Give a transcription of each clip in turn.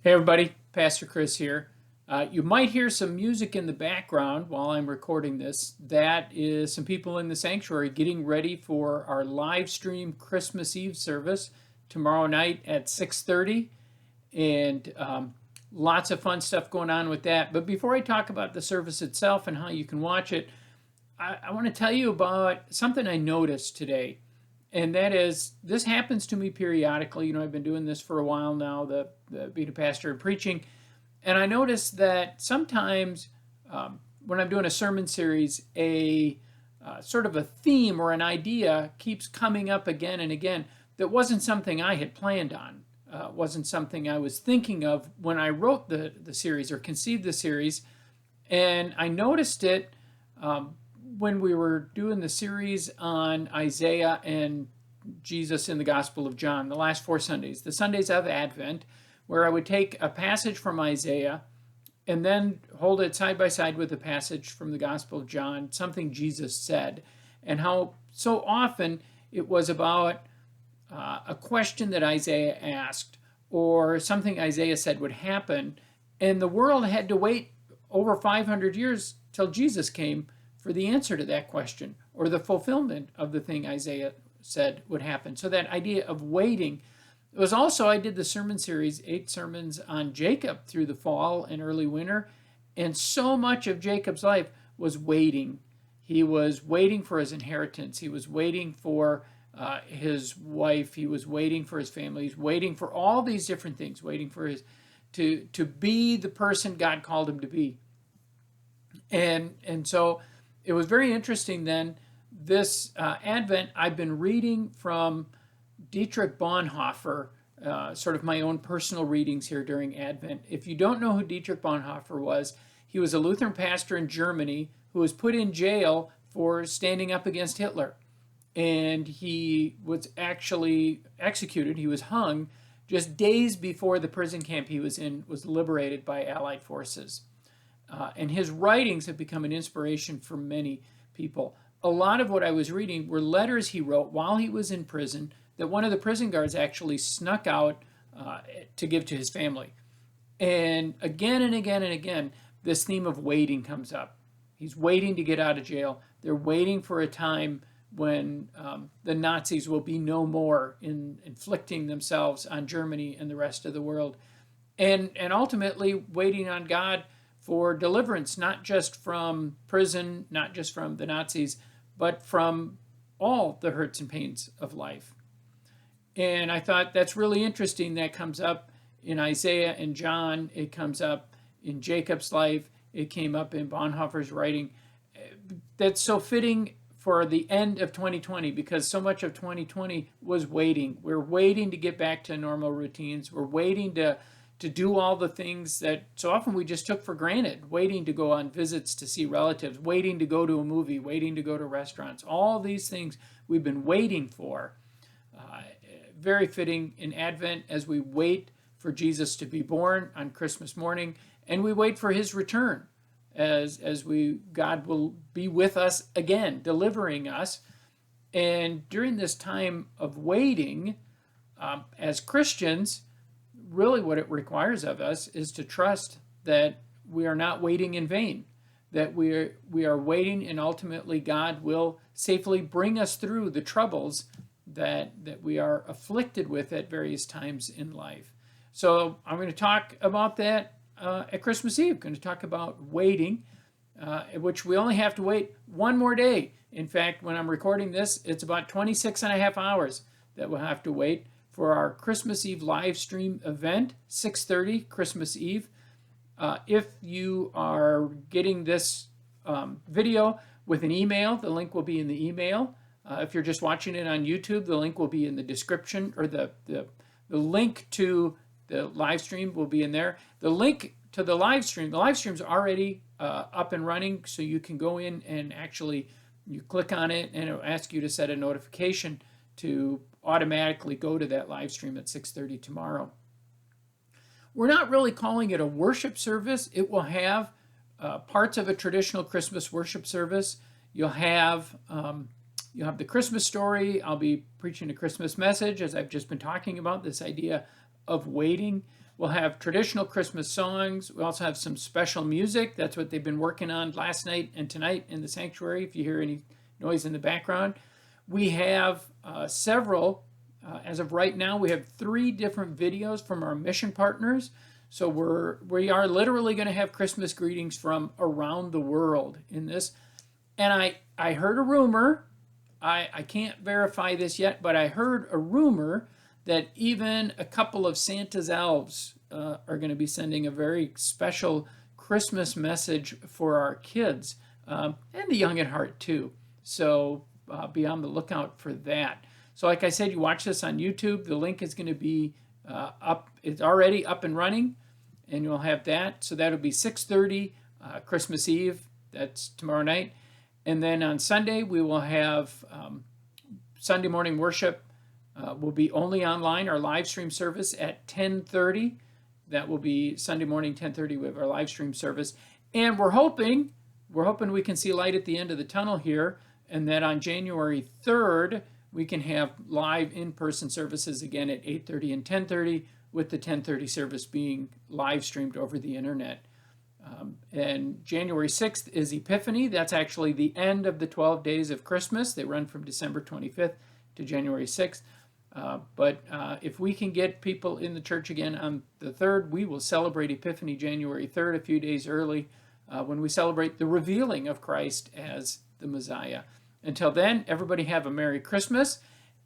Hey everybody, Pastor Chris here. You might hear some music in the background while I'm recording this. That is some people in the sanctuary getting ready for our live stream Christmas Eve service tomorrow night at 6:30, and lots of fun stuff going on with that. But before I talk about the service itself and how you can watch it, I want to tell you about something I noticed today. And that is, this happens to me periodically. I've been doing this for a while now, the being a pastor and preaching. And I noticed that sometimes when I'm doing a sermon series, a sort of a theme or an idea keeps coming up again and again that wasn't something I had planned on, wasn't something I was thinking of when I wrote the series or conceived the series. And I noticed it when we were doing the series on Isaiah and Jesus in the Gospel of John, the last 4 Sundays, the Sundays of Advent, where I would take a passage from Isaiah and then hold it side by side with a passage from the Gospel of John, something Jesus said, and how so often it was about a question that Isaiah asked or something Isaiah said would happen, and the world had to wait over 500 years till Jesus came for the answer to that question or the fulfillment of the thing Isaiah said would happen. So that idea of waiting. It was also, I did the sermon series, 8 sermons on Jacob through the fall and early winter, and so much of Jacob's life was waiting. He was waiting for his inheritance. He was waiting for his wife. He was waiting for his family. He's waiting for all these different things, waiting for his to be the person God called him to be. And so it was very interesting then. This Advent, I've been reading from Dietrich Bonhoeffer, sort of my own personal readings here during Advent. If you don't know who Dietrich Bonhoeffer was, he was a Lutheran pastor in Germany who was put in jail for standing up against Hitler. And he was actually executed. He was hung just days before the prison camp he was in was liberated by Allied forces. And his writings have become an inspiration for many people. A lot of what I was reading were letters he wrote while he was in prison that one of the prison guards actually snuck out to give to his family. And again and again and again, this theme of waiting comes up. He's waiting to get out of jail. They're waiting for a time when the Nazis will be no more in inflicting themselves on Germany and the rest of the world. And ultimately waiting on God for deliverance, not just from prison, not just from the Nazis, but from all the hurts and pains of life. And I thought that's really interesting. That comes up in Isaiah and John. It comes up in Jacob's life. It came up in Bonhoeffer's writing. That's so fitting for the end of 2020 because so much of 2020 was waiting. We're waiting to get back to normal routines. We're waiting to do all the things that so often we just took for granted, waiting to go on visits to see relatives, waiting to go to a movie, waiting to go to restaurants. All these things we've been waiting for. Very fitting in Advent as we wait for Jesus to be born on Christmas morning, and we wait for his return as God will be with us again, delivering us. And during this time of waiting, as Christians, really what it requires of us is to trust that we are not waiting in vain, that we are waiting, and ultimately God will safely bring us through the troubles that we are afflicted with at various times in life. So I'm going to talk about that at Christmas Eve. I'm going to talk about waiting, which we only have to wait one more day. In fact, when I'm recording this, it's about 26 and a half hours that we'll have to wait for our Christmas Eve live stream event, 6:30 Christmas Eve. If you are getting this video with an email, the link will be in the email. If you're just watching it on YouTube, the link will be in the description, or the link to the live stream will be in there. The link to the live stream's already up and running, so you can go in and actually you click on it and it'll ask you to set a notification to automatically go to that live stream at 6:30 tomorrow. We're not really calling it a worship service. It will have parts of a traditional Christmas worship service. You'll have the Christmas story. I'll be preaching a Christmas message, as I've just been talking about, this idea of waiting. We'll have traditional Christmas songs. We also have some special music. That's what they've been working on last night and tonight in the sanctuary, if you hear any noise in the background. We have several, as of right now, we have 3 different videos from our mission partners. So we are literally going to have Christmas greetings from around the world in this. And I heard a rumor, I can't verify this yet, but I heard a rumor that even a couple of Santa's elves are going to be sending a very special Christmas message for our kids, and the young at heart too. So be on the lookout for that. So like I said, you watch this on YouTube. The link is going to be up. It's already up and running, and you'll have that. So that'll be 6:30 Christmas Eve. That's tomorrow night. And then on Sunday, we will have Sunday morning worship. Will be only online. Our live stream service at 10:30. That will be Sunday morning, 10:30. We have our live stream service, and we're hoping we can see light at the end of the tunnel here, and that on January 3rd we can have live in-person services again at 8:30 and 10:30, with the 10:30 service being live streamed over the internet. And January 6th is Epiphany. That's actually the end of the 12 days of Christmas. They run from December 25th to January 6th. But if we can get people in the church again on the 3rd, we will celebrate Epiphany January 3rd, a few days early, when we celebrate the revealing of Christ as the Messiah. Until then, everybody have a Merry Christmas,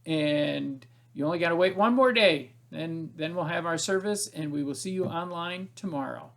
and you only got to wait one more day. Then we'll have our service, and we will see you online tomorrow.